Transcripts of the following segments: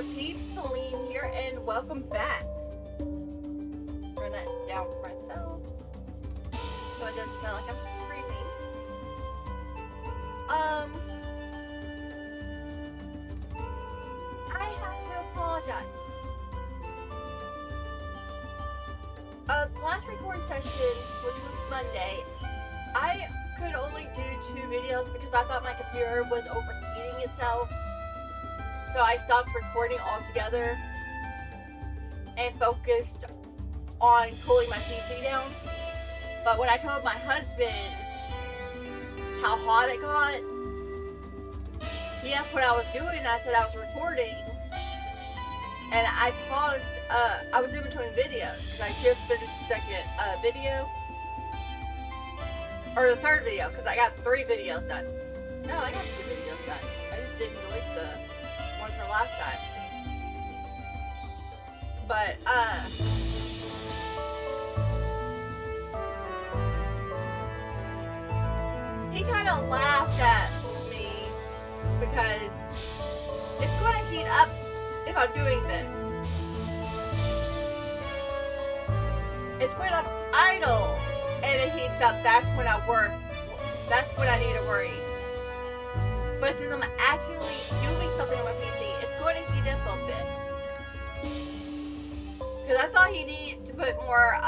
there, peeps. Celine here, and welcome back. Turn that down for myself so it doesn't sound like I'm screaming. I have to apologize. The last recording session, which was Monday, I could only do 2 videos because I thought my computer was overheating itself. So I stopped recording altogether and focused on cooling my PC down. But when I told my husband how hot it got, he asked what I was doing, and I said I was recording. And I paused, I was in between videos, because I just finished the second video. Or the third video, because I got 3 videos done. No, I got 2 videos done. I just didn't delete the one from last time. But, he kind of laughed at me because it's going to heat up if I'm doing this. It's when I'm idle and it heats up, that's when I work. That's when I need to worry. But since I'm actually doing something on my PC, it's going to heat up a bit. Because I thought he needed to put more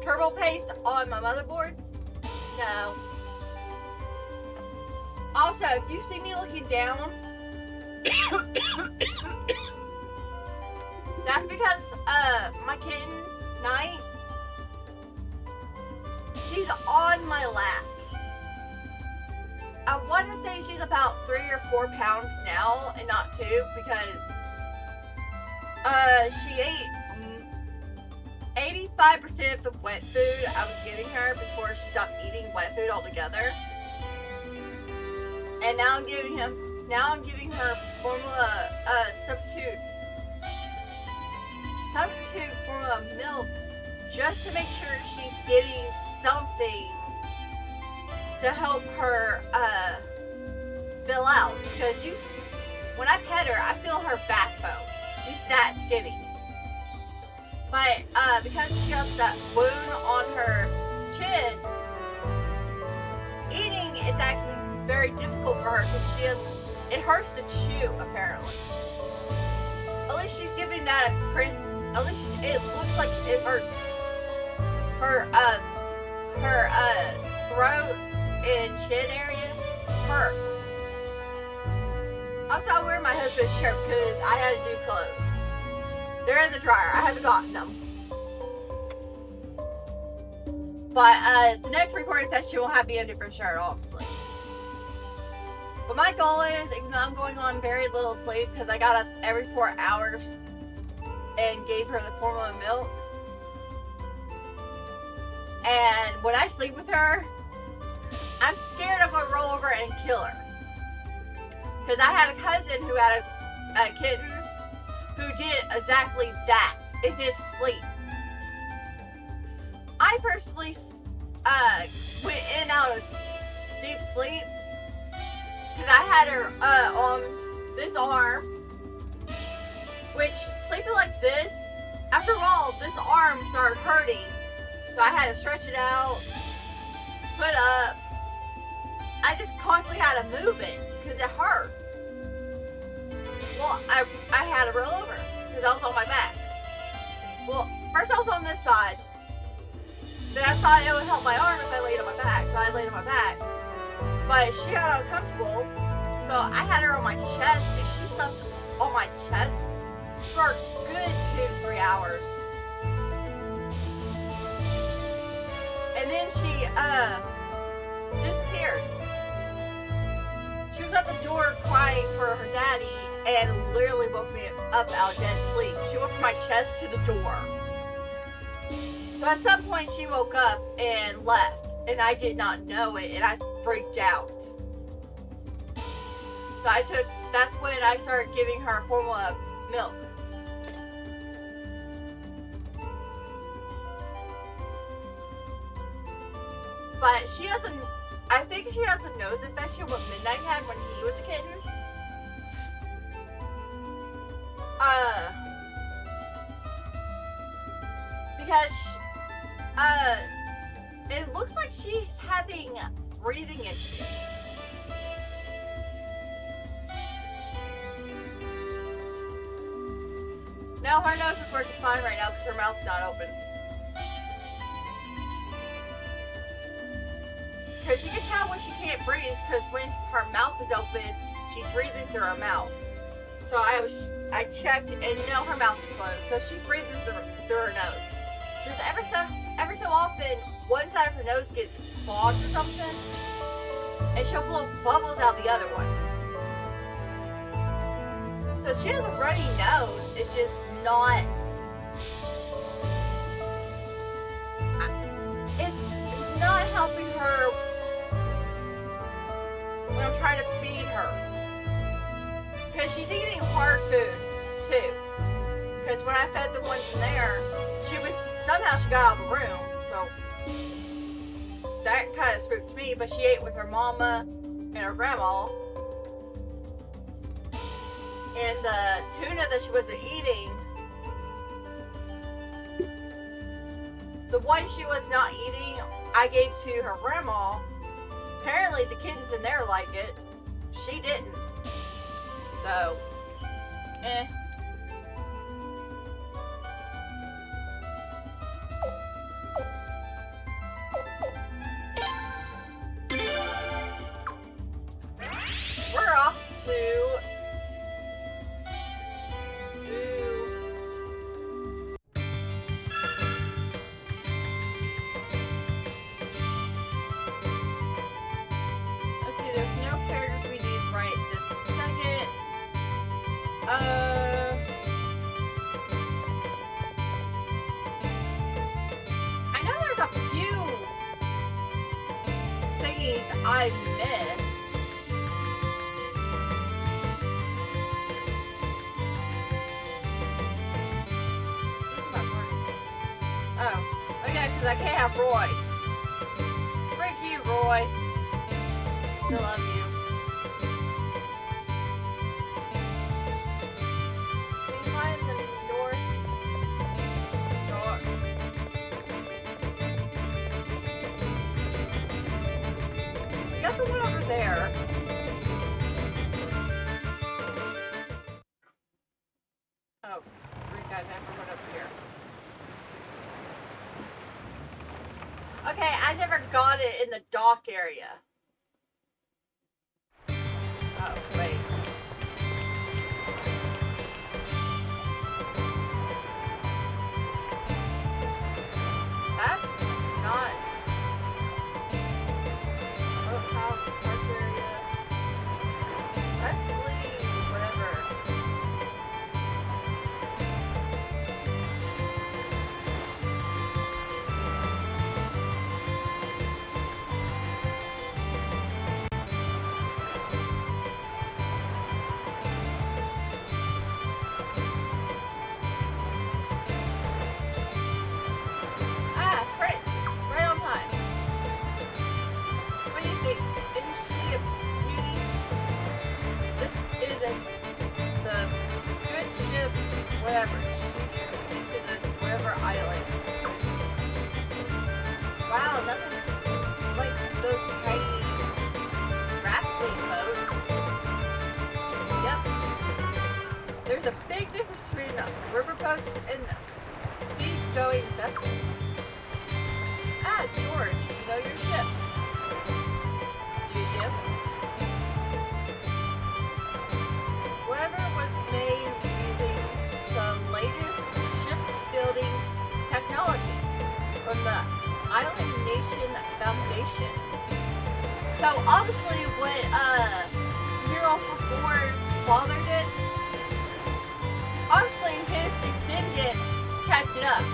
turbo paste on my motherboard. No. Also, if you see me looking down, that's because my kitten, Night, she's on my lap. I want to say she's about 3 or 4 pounds now, and not 2, because she ate 85% of the wet food I was giving her before she stopped eating wet food altogether. And now I'm giving her formula substitute formula milk just to make sure she's getting something to help her fill out. Because when I pet her, I feel her backbone. She's that skinny. But because she has that wound on her chin, eating is actually very difficult for her because it hurts to chew, apparently. At least she's giving that at least it looks like it hurts. Her throat and chin area hurts. Also, I wear my husband's shirt because I had to do clothes. They're in the dryer. I haven't gotten them. But the next recording session will have me in a different shirt, obviously. But my goal is, even though I'm going on very little sleep, because I got up every 4 hours and gave her the formula milk. And when I sleep with her, I'm scared I'm going to roll over and kill her. Because I had a cousin who had a kitten who did exactly that in his sleep. I personally went in and out of deep sleep because I had her on this arm, which sleeping like this, after a while, this arm started hurting. So I had to stretch it out, put up. I just constantly had to move it because it hurt. Well, I had to roll over because I was on my back. Well, first I was on this side. Then I thought it would help my arm if I laid on my back. So I laid on my back. But she got uncomfortable. So I had her on my chest. And she slept on my chest for a good 2-3 hours. And then she disappeared. She was at the door crying for her daddy and literally woke me up out of dead sleep. She went from my chest to the door. So at some point she woke up and left, and I did not know it, and I freaked out. So that's when I started giving her formula milk. But I think she has a nose infection what Midnight had when he was a kitten. because it looks like she's having breathing issues. No, her nose is working fine right now because her mouth's not open. Because you can tell when she can't breathe because when her mouth is open, she's breathing through her mouth. So I checked and no, her mouth is closed. So she's breathing through her nose. Just every so often, one side of her nose gets clogged or something, and she'll blow bubbles out the other one. So she has a runny nose. It's just not. It's not helping her when I'm trying to feed her. Because she's eating hard food too. Because when I fed the ones in there, somehow she got out of the room. So that kind of spooked me. But she ate with her mama and her grandma. And the tuna that she wasn't eating, the one she was not eating, I gave to her grandma. Apparently the kittens in there like it. She didn't. So, we're off to I know there's a few thingies I missed. Oh, okay, because I can't have Roy. Frick you, Roy. Still love you. The one over there. Oh, freak, I never went over here. Okay, I never got it in the dock area. Oh, wait. That's not... Whatever. Whatever island. Wow, nothing like those tiny grappling boats. Yep. There's a big difference between river boats and sea-going vessels. Ah, George, you know your ships. Do you? Whatever was made using the latest shipbuilding technology from the Island Nation Foundation. So obviously what Hero 4's father did, obviously his descendants kept it up.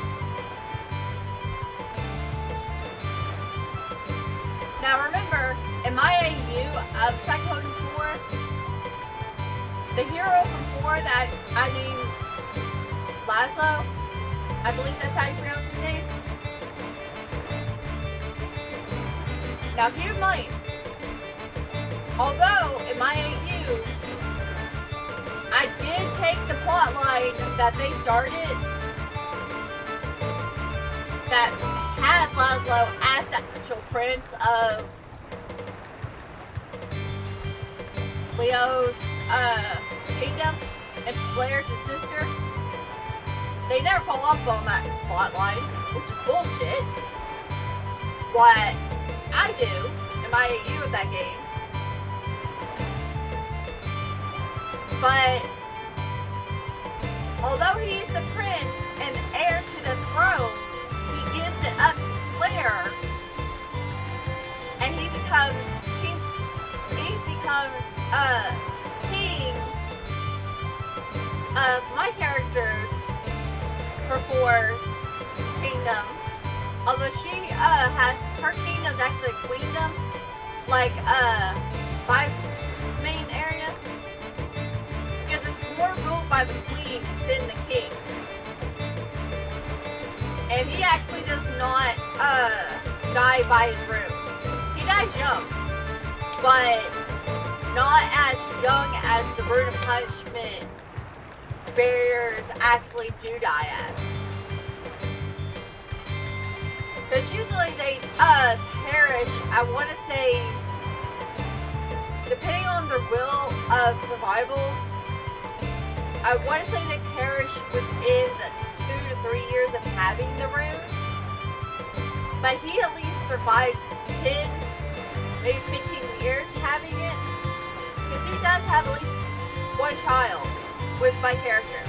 Now remember, in my AU of Suikoden 4, the hero from 4 that, Laszlo, I believe that's how you pronounce his name. Now keep in mind, although in my AU, I did take the plot plot line that they started that had Laszlo as the actual prince of Leo's kingdom and Blair's his sister. They never follow up on that plot line, which is bullshit. What I do in my AU of that game. But although he is the prince and heir to the throne, he gives it up to Claire, and he becomes king. He becomes king of my character's Four's kingdom. Although she had her kingdom's actually a queendom, like Five's main area, because it's more ruled by the queen than the king. And he actually does not die by his runes. He dies young, but not as young as the Rune of Punishment barriers actually do die at. Because usually they perish, I want to say, depending on their will of survival, I want to say they perish within the 2 to 3 years of having the rune. But he at least survives 10, maybe 15 years having it. Because he does have at least one child with my character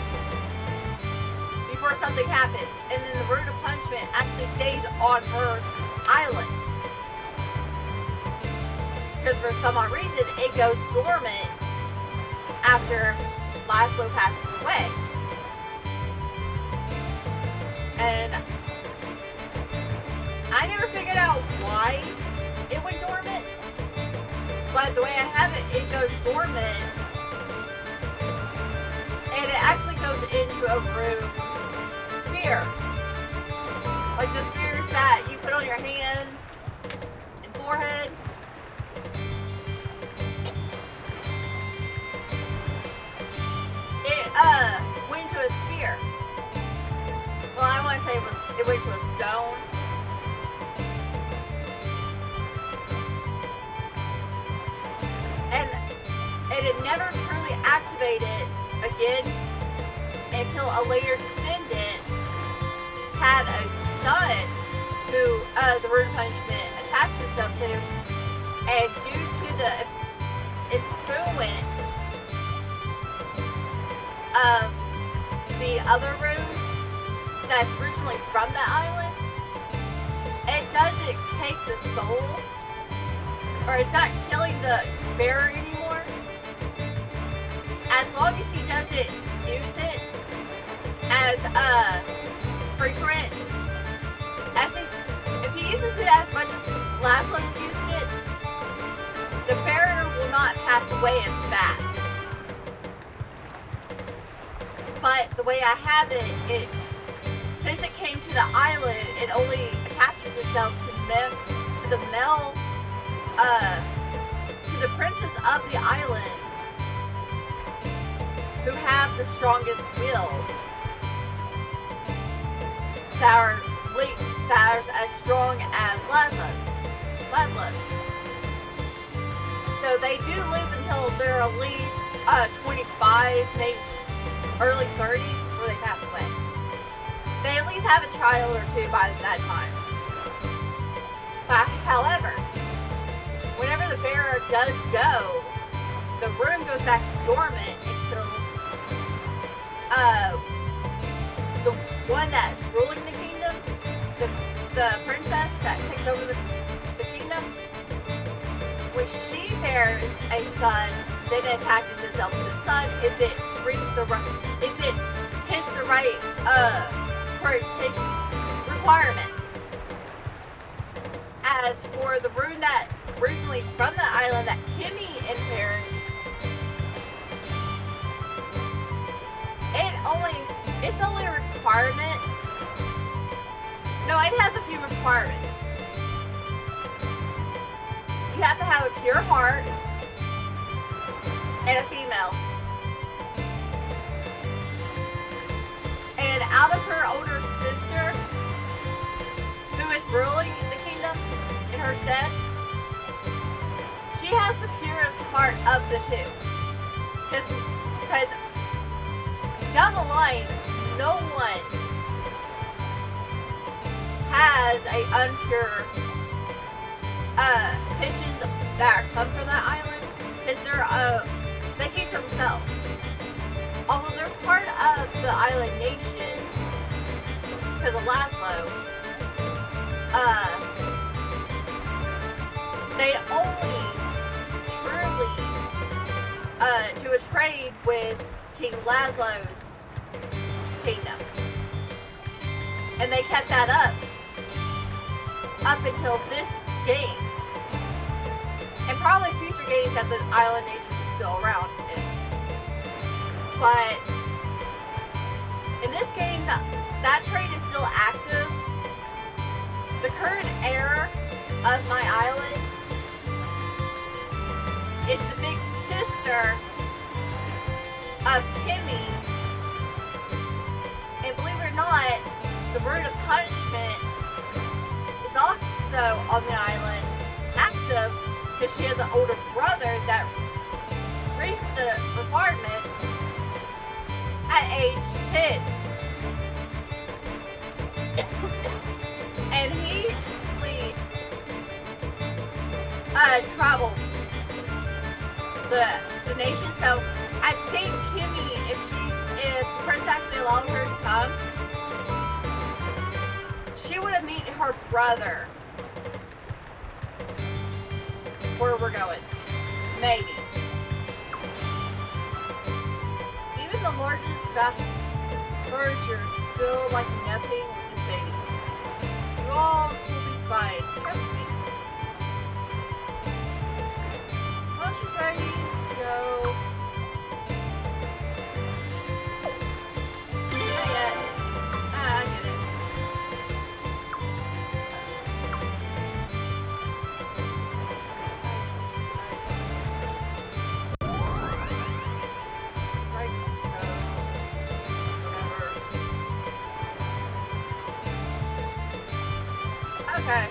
before something happens, and then the Rune of Punishment actually stays on her island because for some odd reason it goes dormant after Laszlo passes away. And I never figured out why it went dormant, but the way I have it, it goes dormant. And it actually goes into a rune spear. Like the spears that you put on your hands and forehead. It went into a spear. Well, I want to say it went to a stone. And it never truly activated again until a later descendant had a son who the Rune of Punishment attached itself to, and due to the influence of the other rune that's originally from the island, it doesn't take the soul, or it's not killing the bearer anymore. As long as he doesn't use it as frequent, if he uses it as much as Laszlo used it, the barrier will not pass away as fast. But the way I have it, since it came to the island, it only attaches itself to the male, to the princes of the island, who have the strongest wills, that are as strong as Laszlo's. So they do live until they're at least 25, maybe early 30s before they pass away. They at least have a child or two by that time. But however, whenever the bearer does go, the rune goes back dormant until the one that's ruling the kingdom, the princess that takes over the kingdom, when she bears a son, then it attaches itself to the son if it hits the right requirements. As for the rune that originally from the island that Kimmy inherits, it's only a requirement. No, it has a few requirements. You have to have a pure heart and a female. said, she has the purest heart of the two. Because down the line, no one has a unpure tensions that come from that island, because they keep to themselves. Although they're part of the island nation, because of Laszlo, they only truly do a trade with King Laszlo's kingdom. And they kept that up until this game. And probably future games that the island nation is still around in. But in this game, that trade is still active. The current heir of my island is the big sister of Kimmy. And believe it or not, the word of punishment is also on the island active, because she has an older brother that reached the requirements at age 10. And he actually travels the nation. So I think Kimmy, if the prince actually allowed her to come, she would have met her brother where we're going. Maybe. Even the largest mergers feel like nothing is baby. You all will be fine. Trust me. Once you're ready, go. Not yet. I get it. Okay.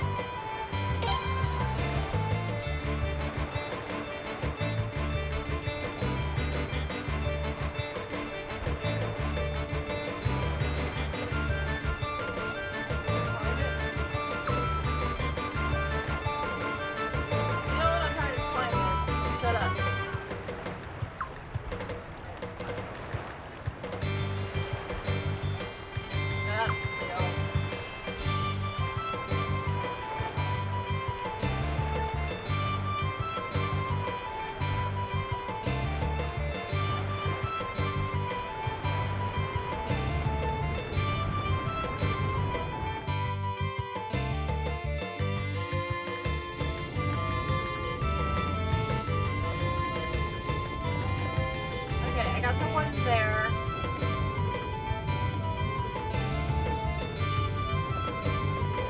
There.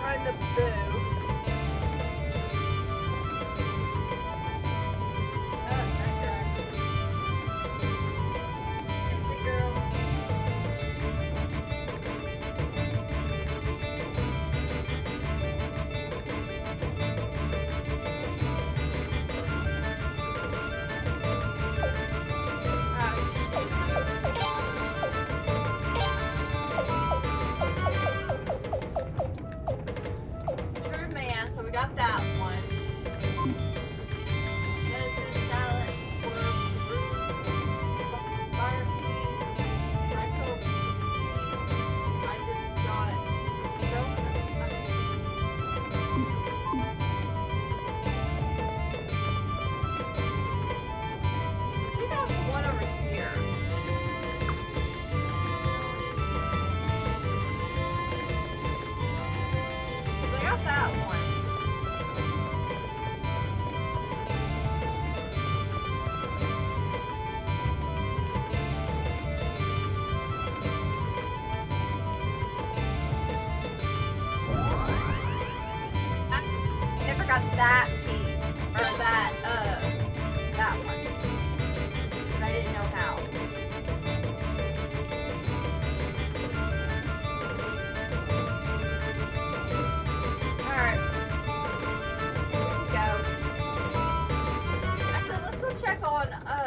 Trying to boo.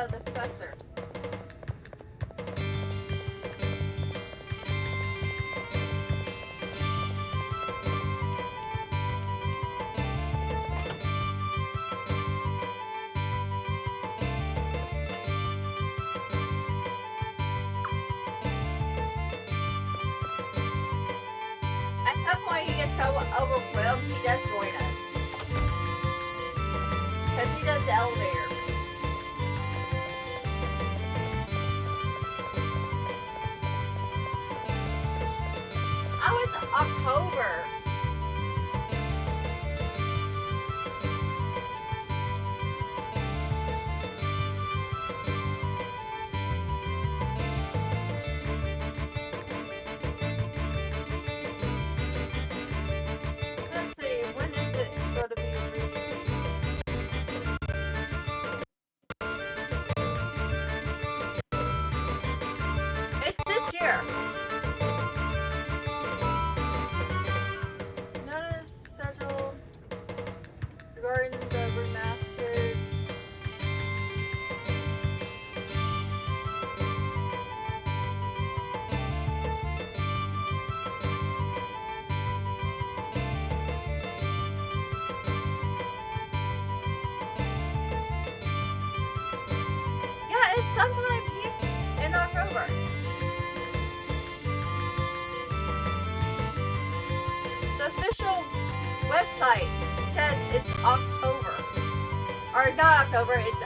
the professor. At some point, he gets so overwhelmed, he does join us. Because he does the elevator. Oh, it's October. Let's see, when is it going to be released? It's this year. Notice schedule regarding the remastered. Yeah, it's sometime in October. The official website says it's October. Or not October, it's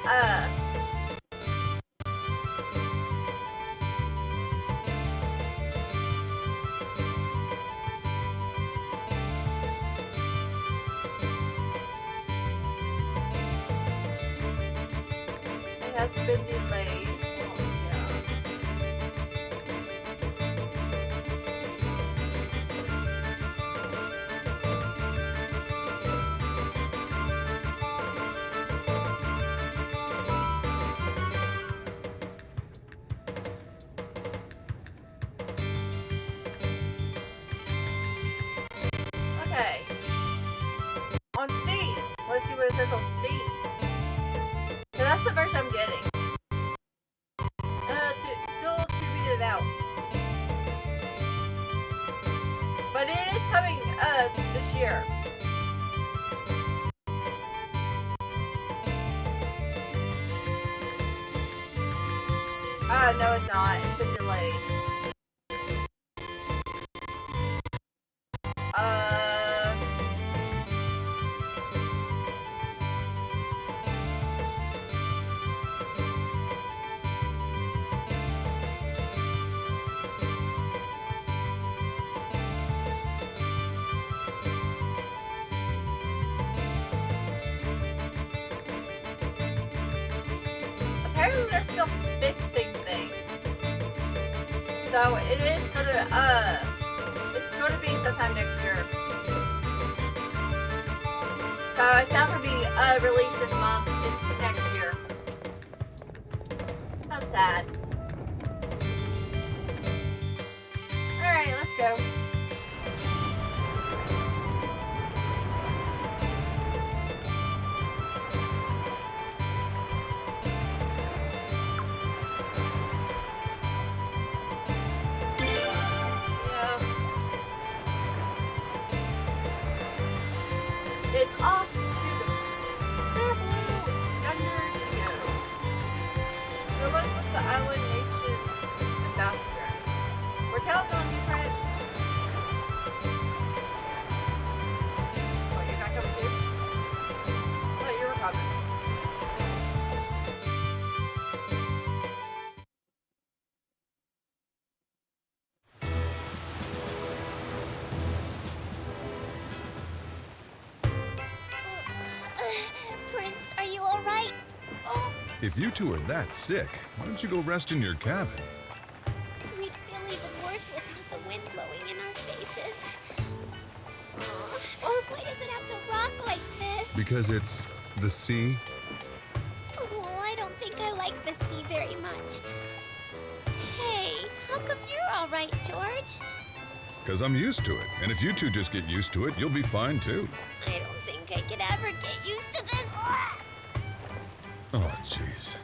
it has been delayed. Okay. On Steam. Let's see what it says on Steam. So that's the version I'm getting. Still to read it out. But it is coming this year. No it's not. It's been delayed. Apparently they're still fixing things. So it is it's gonna be sometime next year. So it's not gonna be released this month, it's next year. How sad. Alright, let's go. It's off to the Fairblue Yonder Trio. We're one with the Island Nation Ambassador. We're counting on you, friends. Oh, you're not coming too? Oh, you were coming. Prince, are you all right? Oh, If you two are that sick, why don't you go rest in your cabin? we'd feel even worse without the wind blowing in our faces. Why does it have to rock like this? Because it's the sea? Oh, I don't think I like the sea very much. Hey, how come you're all right, George? Because I'm used to it. And if you two just get used to it, you'll be fine too. I don't think I could ever get used to this. Oh, jeez.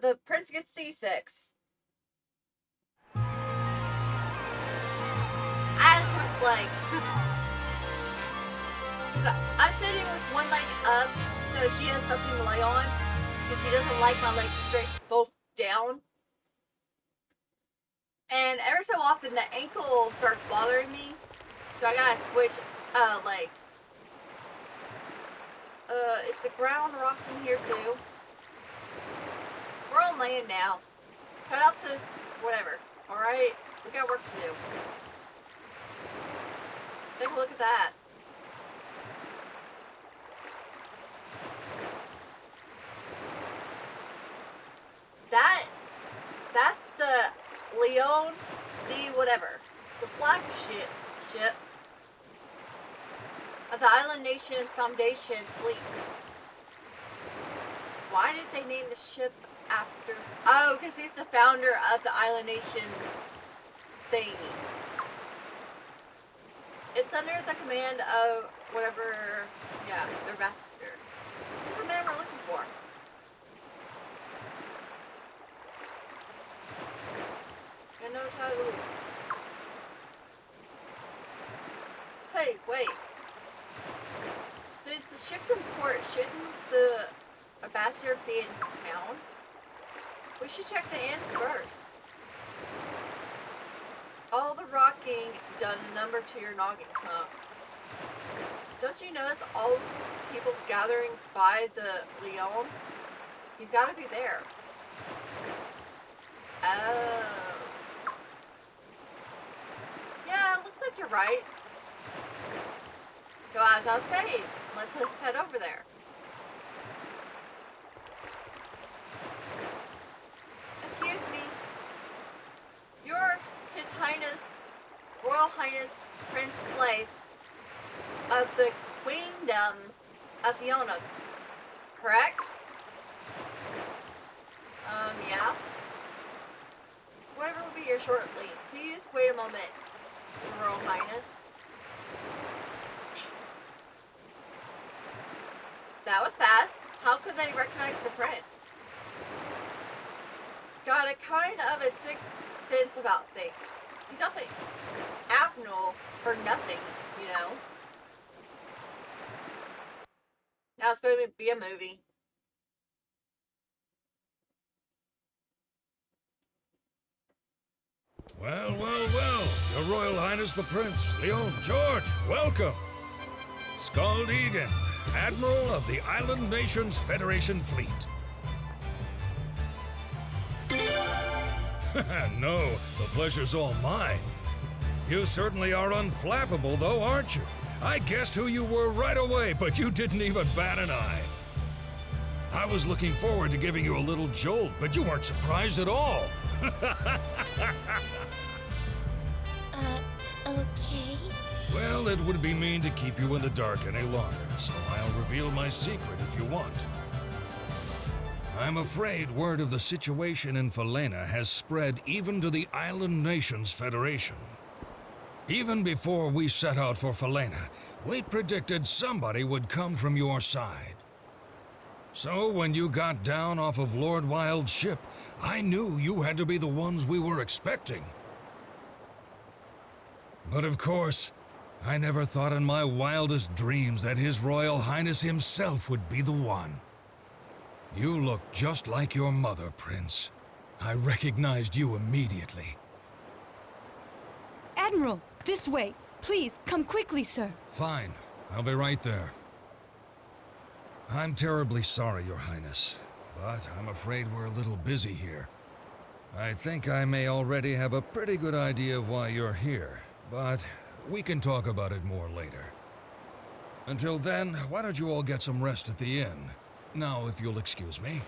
the prince gets seasick. I had to switch legs. I'm sitting with one leg up so she has something to lay on. Because she doesn't like my legs straight, both down. And every so often the ankle starts bothering me. So I gotta switch legs. Is the ground rocking here too? We're on land now. Cut out the whatever. Alright? We got work to do. Take a look at that. That's the Leon D whatever. The flagship ship of the Island Nation Foundation fleet. Why did they name the ship after? Oh, because he's the founder of the Island Nation's thingy. It's under the command of whatever, yeah, their master. Who's the man we're looking for? I know how to lose. Hey, wait. Since the ship's in port, shouldn't the ambassador be in town? We should check the inns first. All the rocking done number to your noggin, huh? Don't you notice all the people gathering by the Leon? He's gotta be there. Oh. Yeah, it looks like you're right. So as I was saying, let's head over there. Excuse me. You're His Highness, Royal Highness Prince Clay of the Queendom of Fiona, correct? Yeah. Whatever will be your short lead. Please wait a moment, Your Royal Highness. That was fast. How could they recognize the prince? Got a kind of a sixth sense about things. He's nothing abnormal or nothing, you know. Now it's going to be a movie. Well, well, well. Your Royal Highness the Prince, Leon George, welcome. Skald Egan, Admiral of the Island Nations Federation Fleet. No, the pleasure's all mine. You certainly are unflappable, though, aren't you? I guessed who you were right away, but you didn't even bat an eye. I was looking forward to giving you a little jolt, but you weren't surprised at all. Okay. Well, it would be mean to keep you in the dark any longer, so I'll reveal my secret if you want. I'm afraid word of the situation in Falena has spread even to the Island Nations Federation. Even before we set out for Falena, we predicted somebody would come from your side. So when you got down off of Lord Wild's ship, I knew you had to be the ones we were expecting. But of course, I never thought in my wildest dreams that His Royal Highness himself would be the one. You look just like your mother, Prince. I recognized you immediately. Admiral, this way. Please, come quickly, sir. Fine. I'll be right there. I'm terribly sorry, Your Highness, but I'm afraid we're a little busy here. I think I may already have a pretty good idea of why you're here, but we can talk about it more later. Until then, why don't you all get some rest at the inn? Now, if you'll excuse me.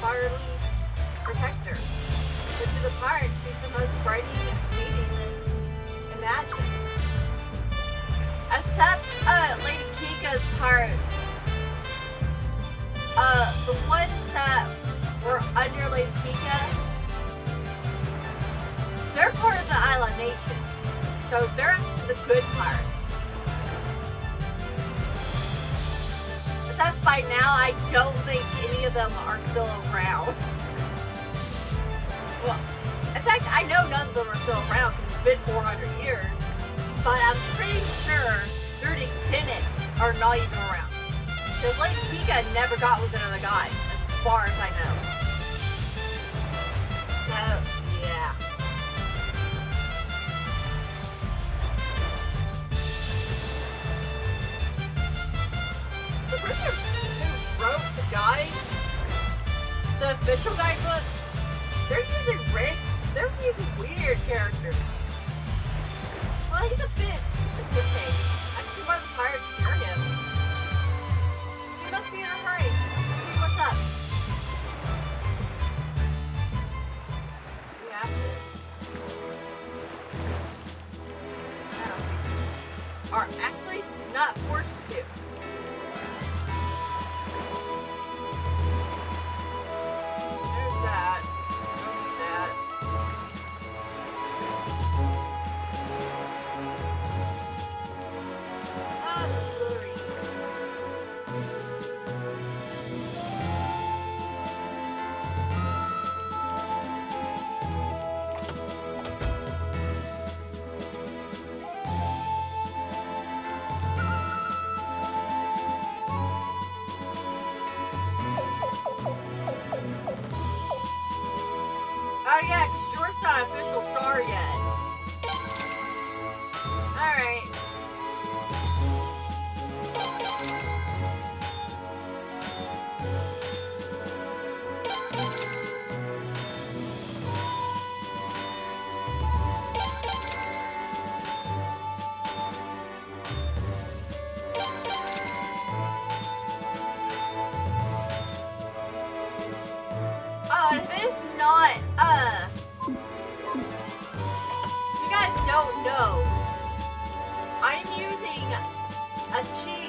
fatherly protector. But to the pirates, he's the most frightening and deceiving imagined. Except Lady Kika's part. The ones that were under Lady Kika, they're part of the island nation. So they're actually the good pirates. Except by now, I don't think any of them are still around. Well, in fact, I know none of them are still around because it's been 400 years. But I'm pretty sure their descendants are not even around. Because Lady Kika never got with another guy, as far as I know. So, yeah. The person who wrote the guide, the official guidebook, they're using weird characters. Well, he's a bit interesting. I see why the pirates fear him. He must be in a hurry. See what's up. We have to. No. Are actually not forced to. There's that. That. Oh yeah, because yours not an official star yet. Alright. Oh, and if it's not, you guys don't know, I'm using a cheat.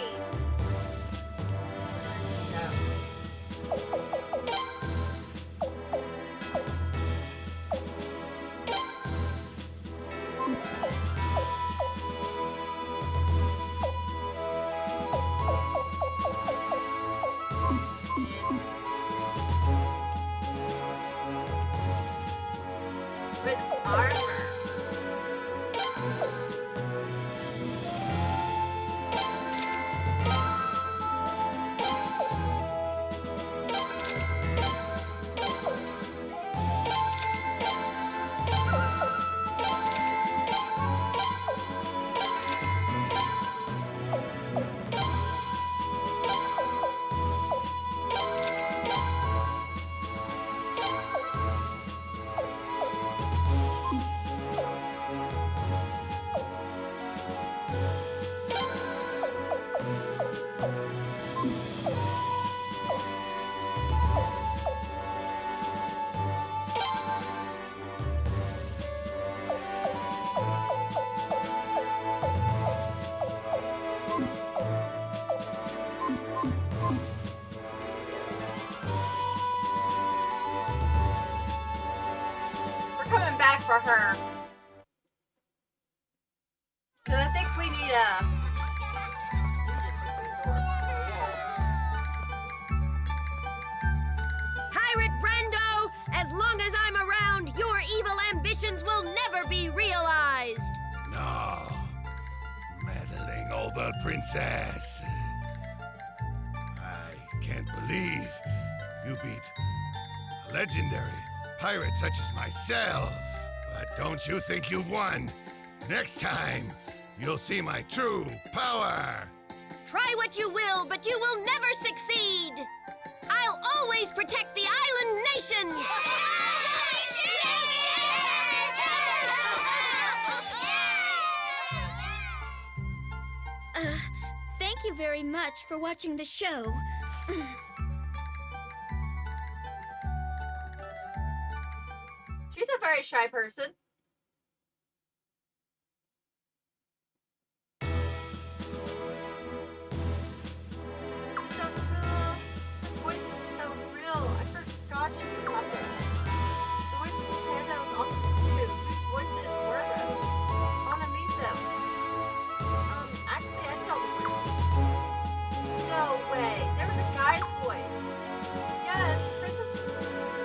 With armor. Coming back for her. Cause I think we need a. Pirate Brando, as long as I'm around, your evil ambitions will never be realized. No. Meddling old princess. I can't believe you beat a legendary pirate such as myself. But don't you think you've won? Next time, you'll see my true power. Try what you will, but you will never succeed. I'll always protect the island nations. Thank you very much for watching the show. Alright, shy person. The voice is so real. I forgot she was a puppet. The voice of the panda was awesome too. Whose voices were those? I want to meet them. Actually, I did all the voices. No way. There was a guy's voice. Yes, Princess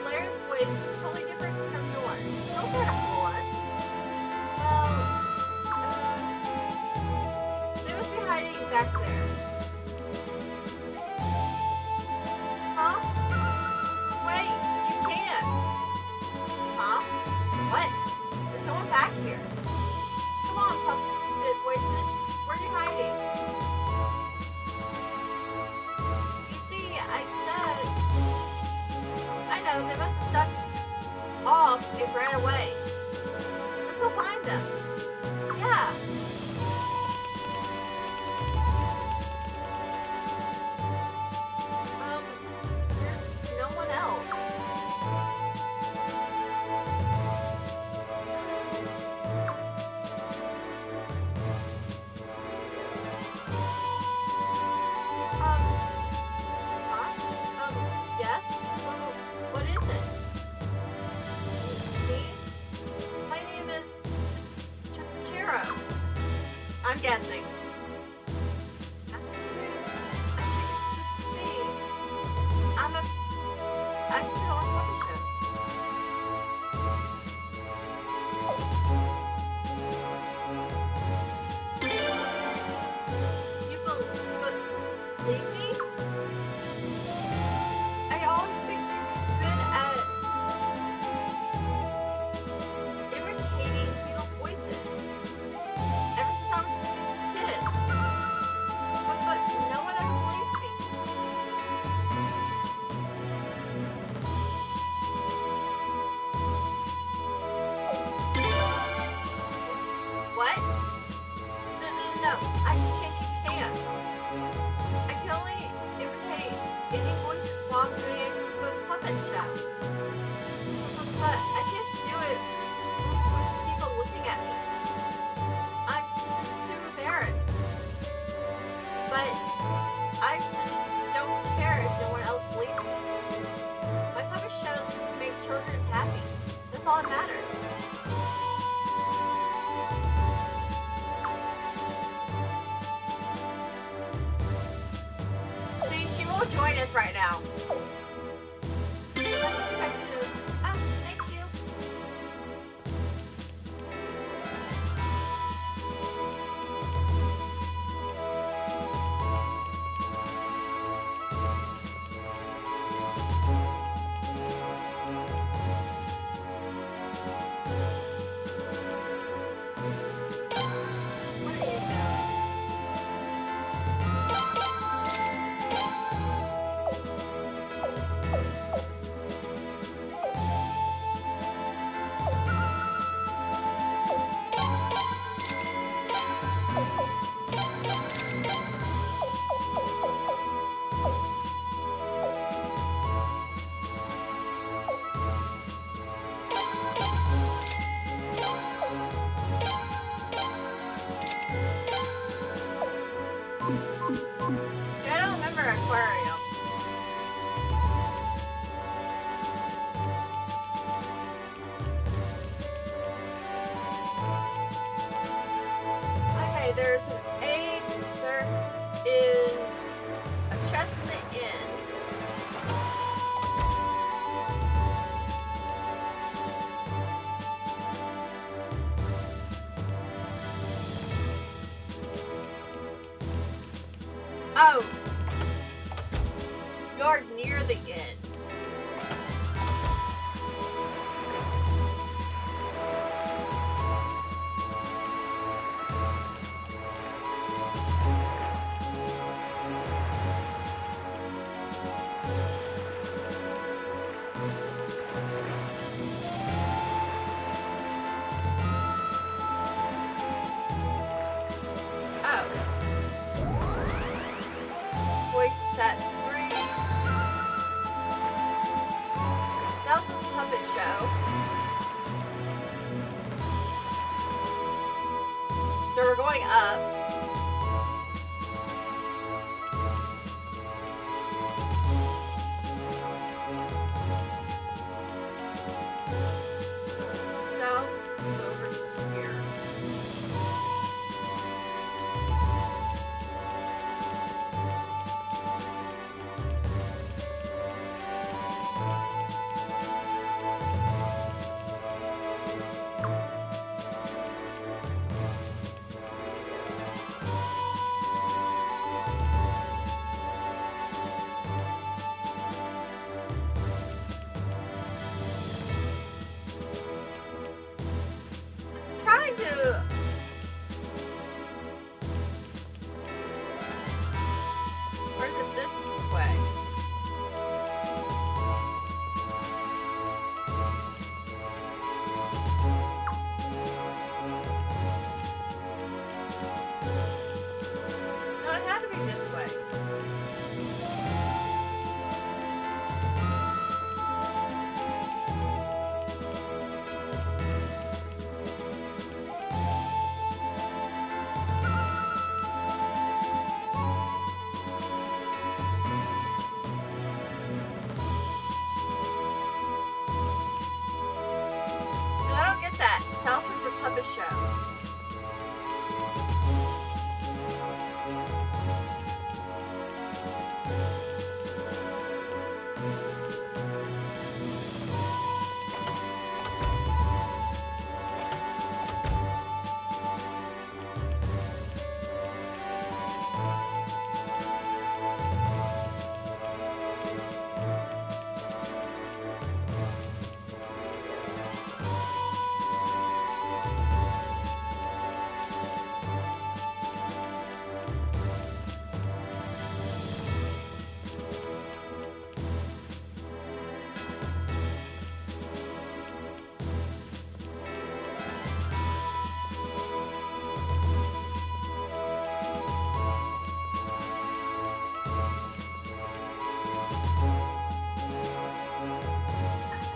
Blair's voice is totally different from yours. Don't try to fool us. Well, they must be hiding back there. Huh? Wait, you can't. Huh? What? There's no one back here. Come on, puppet voices. Where are you hiding? You see, I said... I know, they must have stuck off and ran away. Let's go find them. Yeah. There's no one else. Yes? Well, what is it? Me? My name is Chiro. I'm guessing. I sit on puppet shows. You believe me? I always think you're good at imitating people's voices. Ever since I was a kid. But no one ever believes me. What? No. I can't. I can only imitate any voice while I'm doing a puppet show. But I can't do it with people looking at me. I'm too embarrassed. But I don't care if no one else believes me. My puppet shows make children happy. That's all that matters. See, she won't join us right now. Oh, thank you. What are you doing? I don't remember aquarium. Okay, there's an egg. There is a chest in the inn. Oh, you're near the inn. Oh. going up. South over here. Trying to. Or is it this way? No, it had to be this way. I don't get that. South River Puppet Show.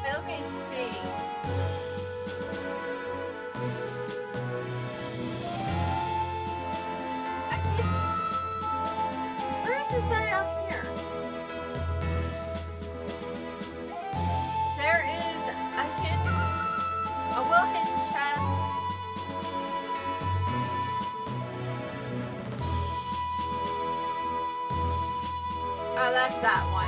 Let me see. Where is it set out here? There is a well-hidden chest. Oh, that's that one.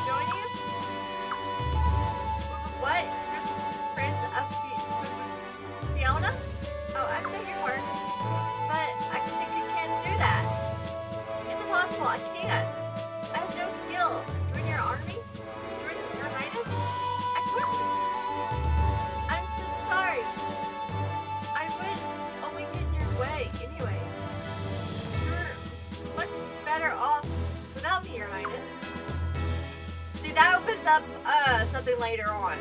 Join you? What? Prince of Fiona? Oh, I beg your pardon. But I think I can't do that. It's impossible. I can't. I have no skill. Join your army? Join your highness? I couldn't. I'm so sorry. I would only get in your way anyways. You're much better off without me, your highness. See, that opens up something later on.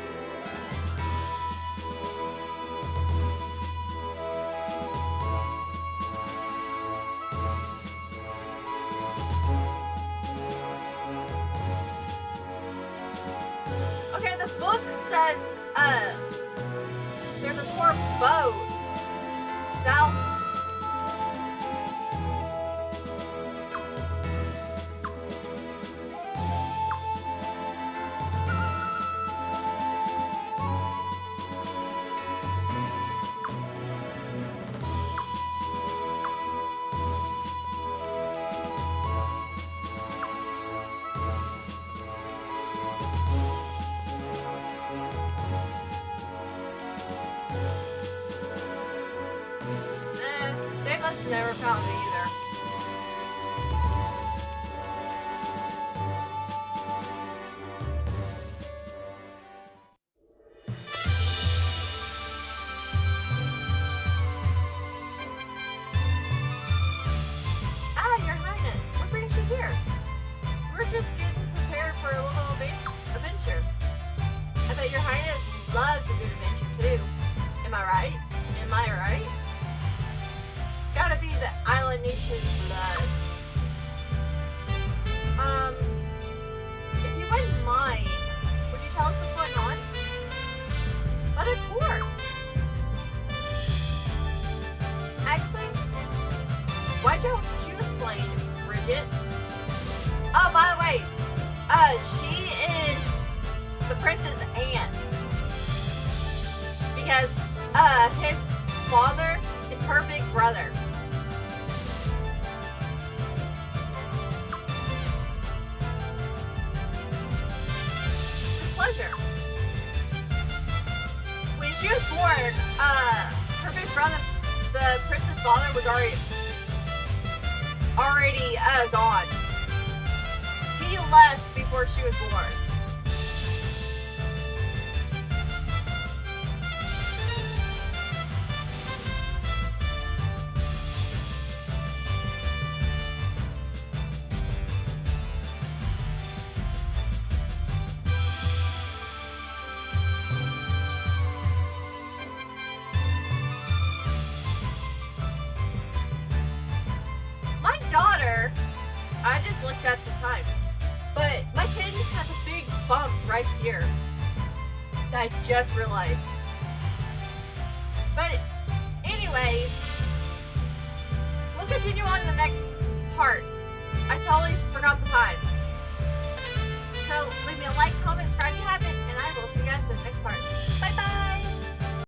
Okay, the book says there's a poor boat south. They must have never found me either. Ah, your highness, what brings you here? We're just getting prepared for a little adventure. I bet your highness loves a good adventure too. Am I right? Am I right? Gotta be the island nation's blood. But of course. Actually, why don't you explain, Bridget? Oh, by the way, she is the prince's aunt. Because, his father is her big brother. Pleasure. When she was born, her big brother, the prince's father, was already gone. He left before she was born. My daughter, I just looked at the time, but my kid has a big bump right here that I just realized. But anyways, we'll continue on the next part.